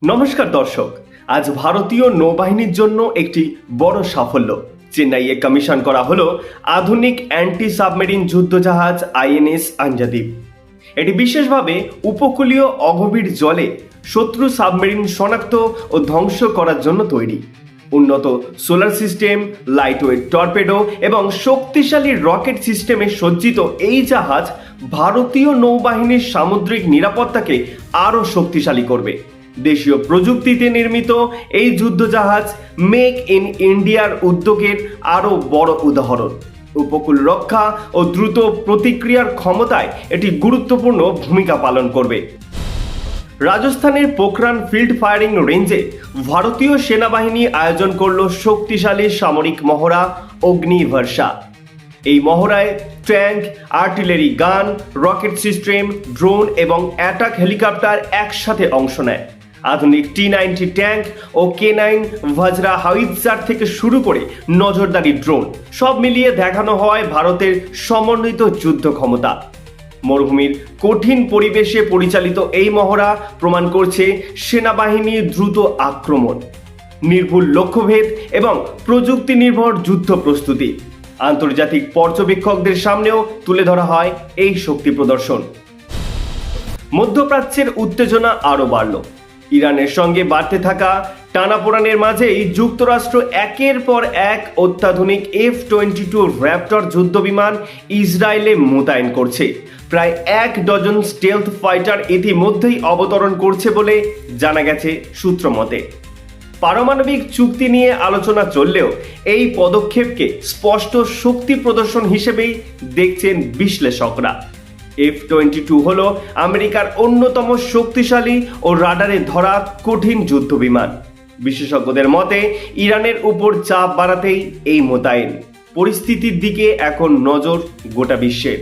নমস্কার দর্শক, আজ ভারতীয় নৌবাহিনীর জন্য একটি বড় সাফল্য। চেন্নাইয়ে কমিশন করা হলো আধুনিক অ্যান্টি সাবমেরিন যুদ্ধজাহাজ আইএনএস আঞ্জাদীপ। এটি বিশেষভাবে উপকূলীয় অগভীর জলে শত্রু সাবমেরিন শনাক্ত ও ধ্বংস করার জন্য তৈরি। উন্নত সোলার সিস্টেম, লাইটওয়েট টর্পেডো এবং শক্তিশালী রকেট সিস্টেমে সজ্জিত এই জাহাজ ভারতীয় নৌবাহিনীর সামুদ্রিক নিরাপত্তাকে আরও শক্তিশালী করবে। দেশীয় প্রযুক্তিতে নির্মিত এই যুদ্ধজাহাজ মেক ইন ইন্ডিয়ার উদ্যোগের আরও বড় উদাহরণ। উপকূল রক্ষা ও দ্রুত প্রতিক্রিয়ার ক্ষমতায় এটি গুরুত্বপূর্ণ ভূমিকা পালন করবে। রাজস্থানের পোখরান ফিল্ড ফায়ারিং রেঞ্জে ভারতীয় সেনাবাহিনী আয়োজন করল শক্তিশালী সামরিক মহড়া অগ্নিবর্ষা। এই মহড়ায় ট্যাঙ্ক, আর্টিলারি গান, রকেট সিস্টেম, ড্রোন এবং অ্যাটাক হেলিকপ্টার একসাথে অংশ নেয়। আধুনিক T-90 ট্যাঙ্ক ও K9 ভাজরা হাউইটজার থেকে শুরু করে নজরদারি ড্রোন সব মিলিয়ে দেখানো হয় ভারতের সমন্বিত যুদ্ধ ক্ষমতা। মরুভূমির কঠিন পরিবেশে পরিচালিত এই মহড়া প্রমাণ করছে সেনাবাহিনীর দ্রুত আক্রমণ, নির্ভুল লক্ষ্যভেদ এবং প্রযুক্তি নির্ভর যুদ্ধ প্রস্তুতি। আন্তর্জাতিক পর্যবেক্ষকদের সামনেও তুলে ধরা হয় এই শক্তি প্রদর্শন। মধ্যপ্রাচ্যের উত্তেজনা আরও বাড়ল। ইরানের সঙ্গে বাড়তে থাকা টানাপোড়েনের মাঝেই যুক্তরাষ্ট্র একের পর এক অত্যাধুনিক F-22 র্যাপটর যুদ্ধবিমান ইসরায়েলে মোতায়েন করছে। প্রায় 1 ডজন স্টেলথ ফাইটার ইতিমধ্যেই অবতরণ করছে বলে জানা গেছে সূত্র মতে। পারমাণবিক চুক্তি নিয়ে আলোচনা চললেও এই পদক্ষেপকে স্পষ্ট শক্তি প্রদর্শন হিসেবেই দেখছেন বিশ্লেষকরা। F-22 হল আমেরিকার অন্যতম শক্তিশালী ও রাডারে ধরা কঠিন যুদ্ধবিমান। বিশেষজ্ঞদের মতে ইরানের উপর চাপ বাড়াতেই এই মোতায়েন। পরিস্থিতির দিকে এখন নজর গোটা বিশ্বের।